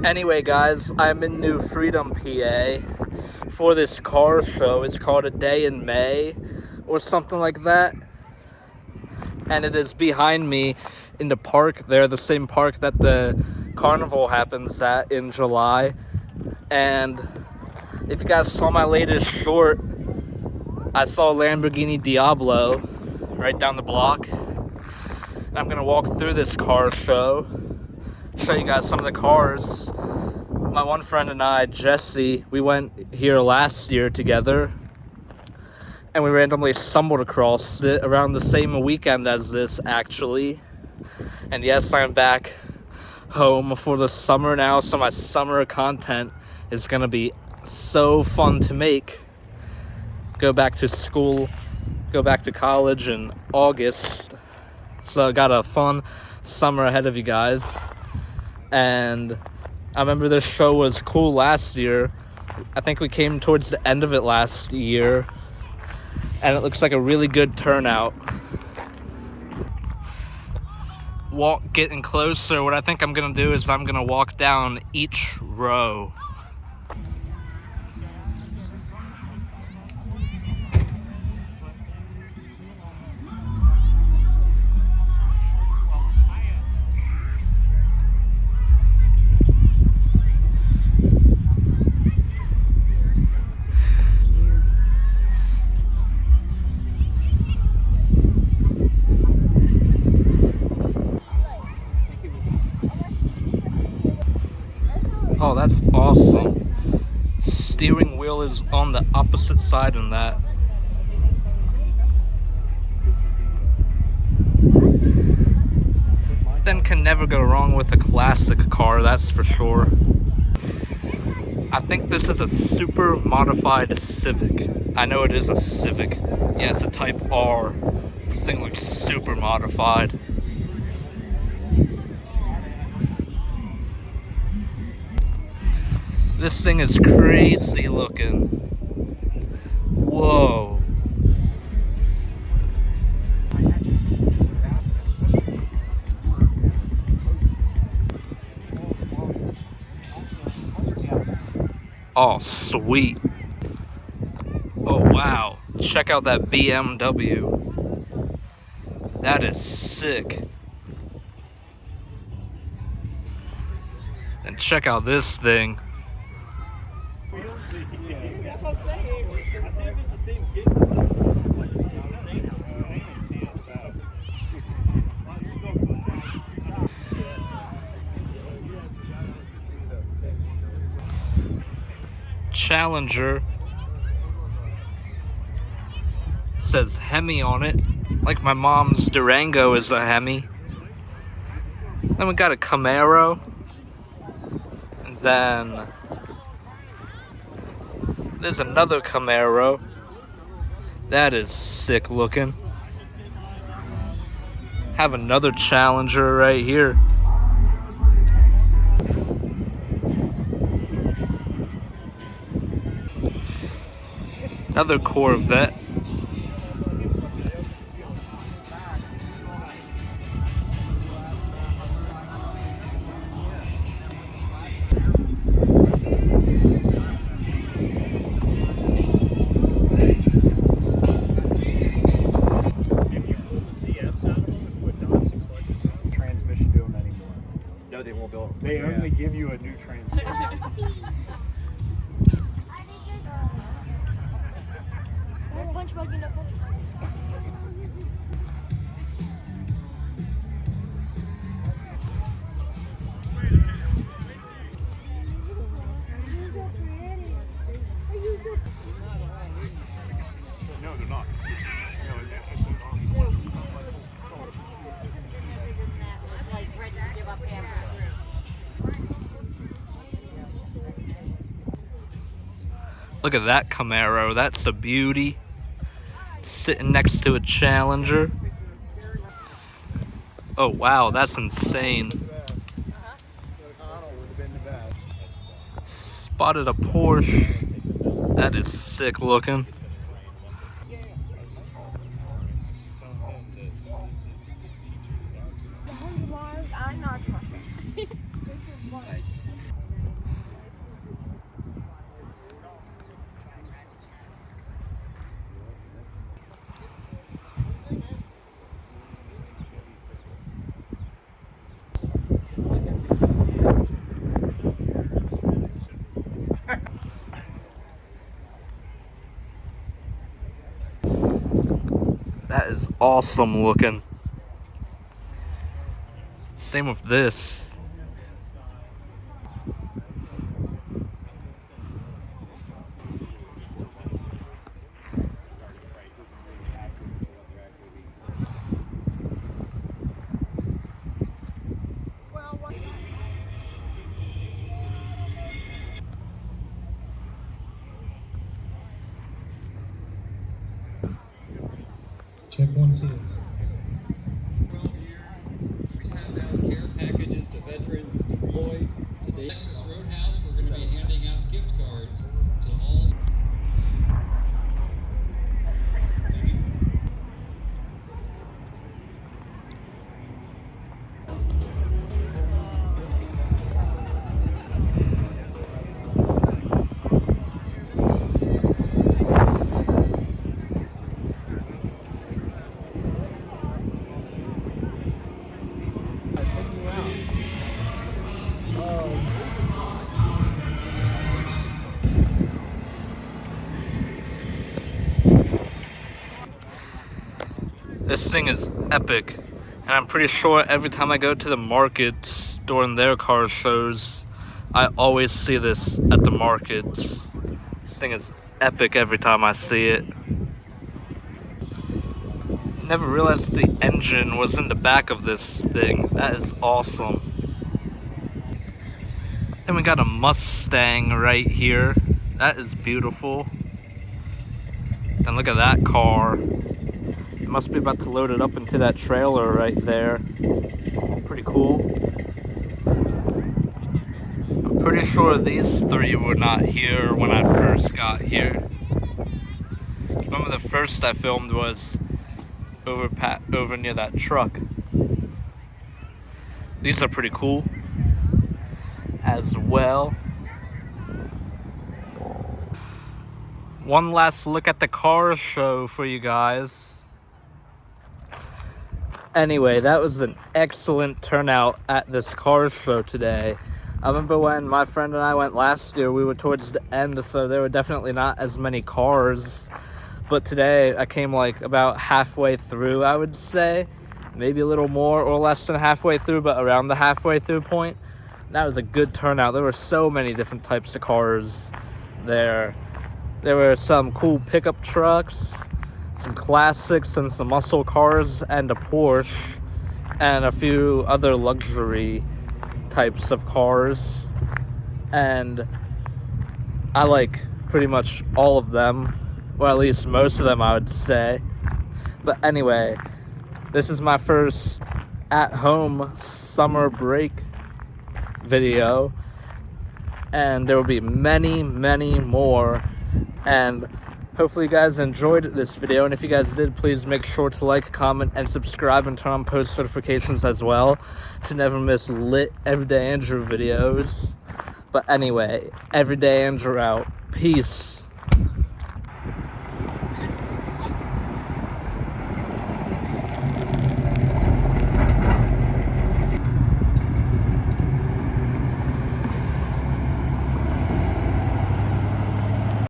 Anyway, guys, I'm in New Freedom, PA for this car show. It's called A Day in May or something like that. And it is behind me in the park there, the same park that the carnival happens at in July. And if you guys saw my latest short, I saw Lamborghini Diablo right down the block. And I'm gonna walk through this car show, show you guys some of the cars. My one friend and I, Jesse, we went here last year together, and we randomly stumbled across it around the same weekend as this, actually. And yes, I'm back home for the summer now, so my summer content is gonna be so fun to make. Go back to school, go back to college in August, so I got a fun summer ahead of you guys. And I remember this show was cool last year. I think we came towards the end of it last year, and it looks like a really good turnout. Getting closer, what I think I'm gonna do is I'm gonna walk down each row. Oh, that's awesome. Steering wheel is on the opposite side in that. Then can never go wrong with a classic car, that's for sure. I think this is a super modified Civic. I know it is a Civic. Yeah, it's a Type R. This thing looks super modified. This thing is crazy looking. Whoa. Oh, sweet. Oh, wow. Check out that BMW. That is sick. And check out this thing. That's what I'm saying. I see if it's the same kids. Challenger. Says Hemi on it. Like my mom's Durango is a Hemi. Then we got a Camaro. And then there's another Camaro. That is sick looking. Have another Challenger right here. Another Corvette. No, they won't build. They only give you a new transmission. No, they're not. Look at that Camaro. That's a beauty. Sitting next to a Challenger. Oh, wow. That's insane. Spotted a Porsche. That is sick looking. awesome looking. Same with this. Check 1, 2. We send out care packages to veterans deployed. Today, Texas Roadhouse, we're going to be handing out gift cards to all. This thing is epic, and I'm pretty sure every time I go to the markets during their car shows, I always see this at the markets. This thing is epic every time I see it. Never realized the engine was in the back of this thing. That is awesome. Then we got a Mustang right here. That is beautiful. And look at that car. It must be about to load it up into that trailer right there. Pretty cool. I'm pretty sure these three were not here when I first got here. Remember the first I filmed was over near that truck. These are pretty cool as well. One last look at the car show for you guys. Anyway, that was an excellent turnout at this car show today. I remember when my friend and I went last year, we were towards the end, so there were definitely not as many cars. But today, I came like about halfway through, I would say. Maybe a little more or less than halfway through, but around the halfway through point. That was a good turnout. There were so many different types of cars there. There were some cool pickup trucks, some classics and some muscle cars, and a Porsche, and a few other luxury types of cars. And I like pretty much all of them, or at least most of them, I would say. But anyway, this is my first at-home summer break video, and there will be many, many more. And hopefully you guys enjoyed this video, and if you guys did, please make sure to like, comment, and subscribe, and turn on post notifications as well to never miss lit Everyday Andrew videos. But anyway, Everyday Andrew out. Peace.